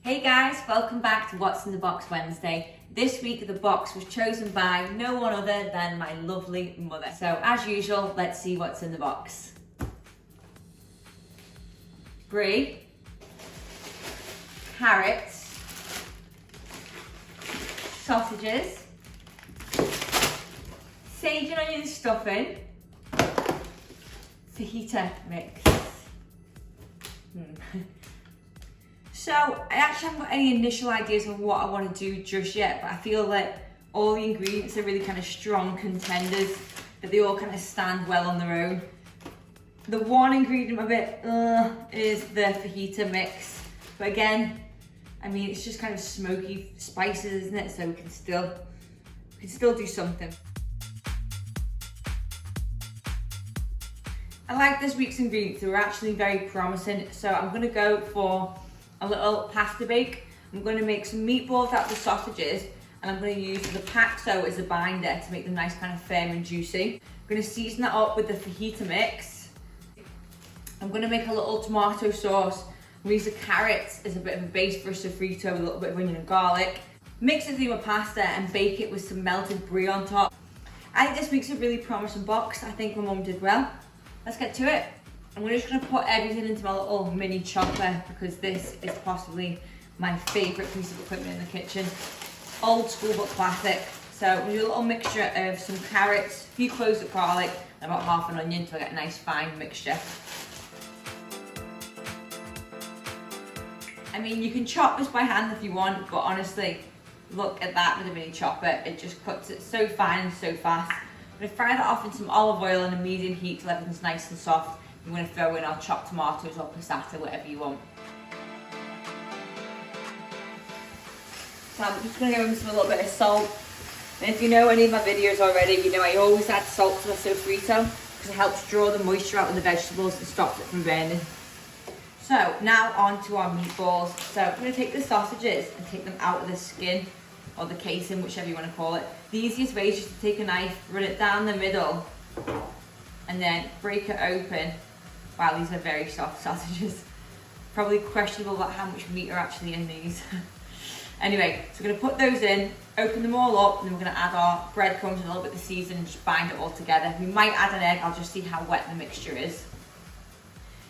Hey guys, welcome back to What's in the Box Wednesday. This week the box was chosen by no one other than my lovely mother. So as usual, let's see what's in the box. Brie, carrots, sausages, sage and onion stuffing, fajita mix. So I actually haven't got any initial ideas of what I want to do just yet, but I feel that all the ingredients are really kind of strong contenders, that they all kind of stand well on their own. The one ingredient a bit is the fajita mix, but again, I mean, it's just kind of smoky spices, isn't it? So we can still do something. I like this week's ingredients. They were actually very promising, so I'm going to go for a little pasta bake. I'm going to make some meatballs out of the sausages, and I'm going to use the Paxo as a binder to make them nice, kind of firm and juicy. I'm going to season that up with the fajita mix. I'm going to make a little tomato sauce. I'm going to use the carrots as a bit of a base for a sofrito with a little bit of onion and garlic. Mix it in with pasta and bake it with some melted brie on top. I think this week's a really promising box. I think my mum did well. Let's get to it. I'm just going to put everything into my little mini chopper because this is possibly my favourite piece of equipment in the kitchen. Old school but classic. So we do a little mixture of some carrots, a few cloves of garlic, and about half an onion to get a nice fine mixture. I mean, you can chop this by hand if you want, but honestly, look at that with a mini chopper. It just cuts it so fine and so fast. I'm going to fry that off in some olive oil on a medium heat till everything's nice and soft. I'm going to throw in our chopped tomatoes or passata, whatever you want. So I'm just going to go in with a little bit of salt. And if you know any of my videos already, you know I always add salt to my sofrito because it helps draw the moisture out of the vegetables and stops it from burning. So now on to our meatballs. So I'm going to take the sausages and take them out of the skin or the casing, whichever you want to call it. The easiest way is just to take a knife, run it down the middle, and then break it open. Wow, these are very soft sausages. Probably questionable about how much meat are actually in these. Anyway, so we're going to put those in, open them all up, and then we're going to add our breadcrumbs and a little bit of seasoning and just bind it all together. We might add an egg, I'll just see how wet the mixture is.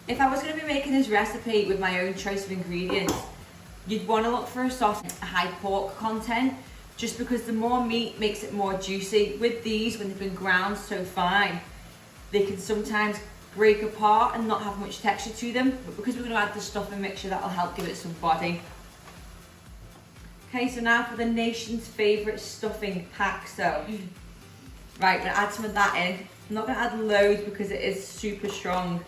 If I was going to be making this recipe with my own choice of ingredients, you'd want to look for a sauce with a high pork content, just because the more meat makes it more juicy. With these, when they've been ground so fine, they can sometimes break apart and not have much texture to them, but because we're going to add the stuffing mixture, that'll help give it some body. Okay, so now for the nation's favourite stuffing Paxo. Right, we're going to add some of that in. I'm not going to add loads because it is super strong.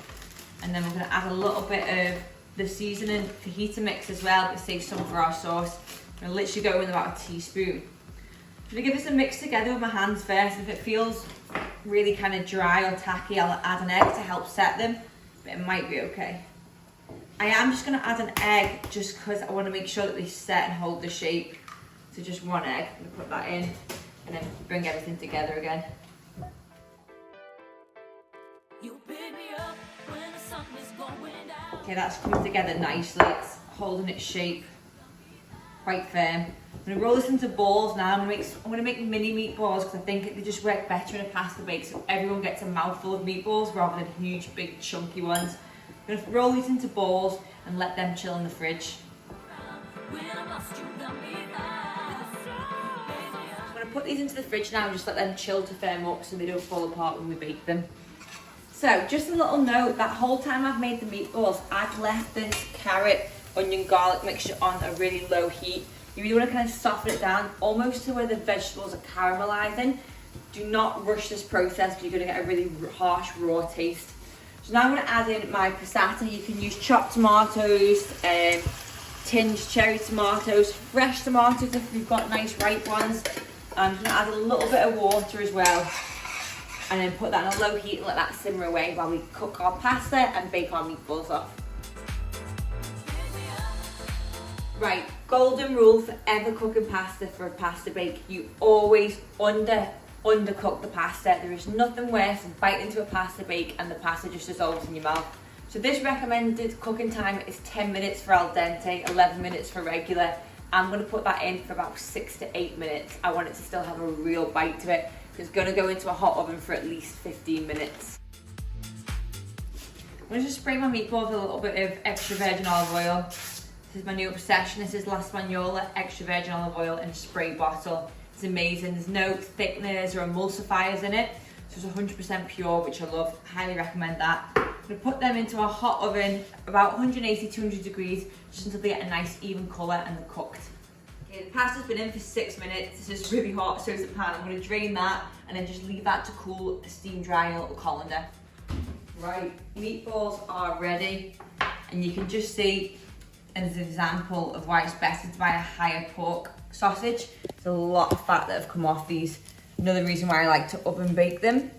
And then we're going to add a little bit of the seasoning fajita mix as well, but save some for our sauce. I'm going to literally go in about a teaspoon. I'm going to give this a mix together with my hands first. If it feels really kind of dry or tacky, I'll add an egg to help set them, but it might be okay. I am just going to add an egg just because I want to make sure that they set and hold the shape. So just one egg, I'm going to put that in and then bring everything together again. Okay, that's coming together nicely. It's holding its shape quite firm. I'm going to roll this into balls now. I'm going to make mini meatballs because I think they just work better in a pasta bake, so everyone gets a mouthful of meatballs rather than huge, big, chunky ones. I'm going to roll these into balls and let them chill in the fridge. I'm going to put these into the fridge now and just let them chill to firm up so they don't fall apart when we bake them. So just a little note, that whole time I've made the meatballs, I've left this carrot, onion, garlic mixture on a really low heat. You really want to kind of soften it down almost to where the vegetables are caramelizing. Do not rush this process because you're going to get a really harsh, raw taste. So now I'm going to add in my passata. You can use chopped tomatoes, tinned cherry tomatoes, fresh tomatoes if you've got nice ripe ones. I'm going to add a little bit of water as well. And then put that on a low heat and let that simmer away while we cook our pasta and bake our meatballs off. Right, golden rule for ever cooking pasta for a pasta bake. You always undercook the pasta. There is nothing worse than biting into a pasta bake and the pasta just dissolves in your mouth. So this recommended cooking time is 10 minutes for al dente, 11 minutes for regular. I'm gonna put that in for about 6 to 8 minutes. I want it to still have a real bite to it. So it's gonna go into a hot oven for at least 15 minutes. I'm gonna just spray my meatballs with a little bit of extra virgin olive oil. This is my new obsession. This is La Spagnola extra virgin olive oil in a spray bottle. It's amazing. There's no thickeners or emulsifiers in it. So it's 100% pure, which I love. Highly recommend that. I'm gonna put them into a hot oven, about 180, 200 degrees, just until they get a nice even colour and they're cooked. Okay, the pasta's been in for 6 minutes. This is really hot, so is the pan. I'm gonna drain that and then just leave that to cool, steam dry in a little colander. Right, meatballs are ready. And you can just see as an example of why it's better to buy a higher pork sausage. There's a lot of fat that have come off these. Another reason why I like to oven bake them.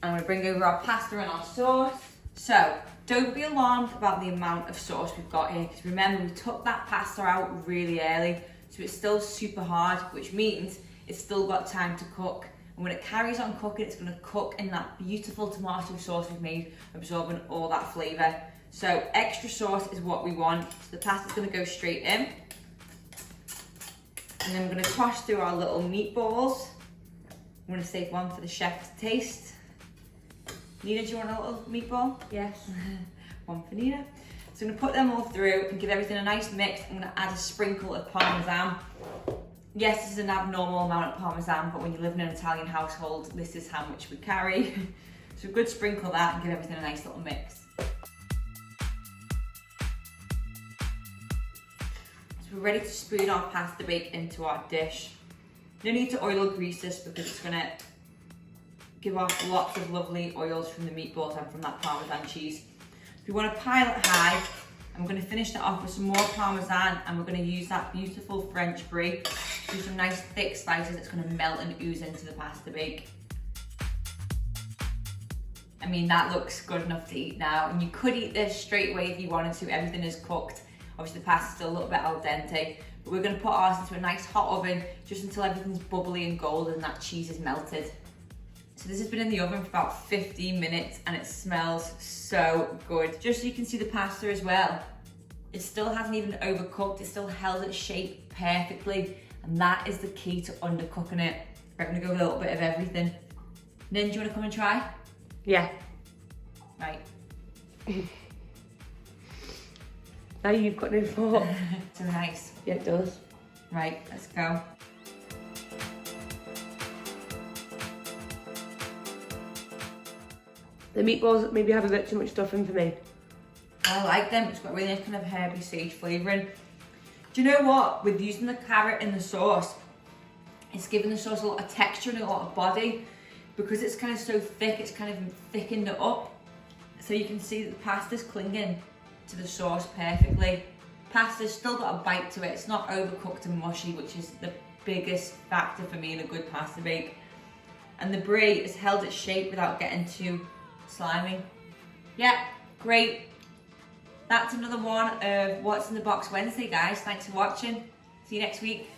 I'm gonna bring over our pasta and our sauce. So, don't be alarmed about the amount of sauce we've got here, because remember, we took that pasta out really early, so it's still super hard, which means it's still got time to cook. And when it carries on cooking, it's gonna cook in that beautiful tomato sauce we've made, absorbing all that flavor. So, extra sauce is what we want. So the pasta's gonna go straight in. And then we're gonna toss through our little meatballs. I'm gonna save one for the chef to taste. Nina, do you want a little meatball? Yes. One for Nina. So I'm gonna put them all through and give everything a nice mix. I'm gonna add a sprinkle of Parmesan. Yes, this is an abnormal amount of Parmesan, but when you live in an Italian household, this is how much we carry. So a good sprinkle of that and give everything a nice little mix. So we're ready to spoon our pasta bake into our dish. No need to oil or grease this because it's gonna give off lots of lovely oils from the meatballs and from that Parmesan cheese. If you want to pile it high, I'm going to finish that off with some more Parmesan, and we're going to use that beautiful French brie. Do some nice thick slices that's going to melt and ooze into the pasta bake. I mean, that looks good enough to eat now, and you could eat this straight away if you wanted to. Everything is cooked. Obviously the pasta's still a little bit al dente, but we're going to put ours into a nice hot oven just until everything's bubbly and golden and that cheese is melted. So this has been in the oven for about 15 minutes and it smells so good. Just so you can see the pasta as well. It still hasn't even overcooked, it still held its shape perfectly, and that is the key to undercooking it. We're gonna go with a little bit of everything. Nin, do you wanna come and try? Yeah. Right. Now you've got no fork. So nice. Yeah, it does. Right, let's go. The meatballs maybe have a bit too much stuffing for me. I like them, it's got really nice kind of herby sage flavouring. Do you know what? With using the carrot in the sauce, it's giving the sauce a lot of texture and a lot of body. Because it's kind of so thick, it's kind of thickened it up. So you can see that the pasta's clinging to the sauce perfectly. Pasta's still got a bite to it, it's not overcooked and mushy, which is the biggest factor for me in a good pasta bake. And the brie has held its shape without getting too slimy. Yeah, great. That's another one of What's in the Box Wednesday, guys. Thanks for watching. See you next week.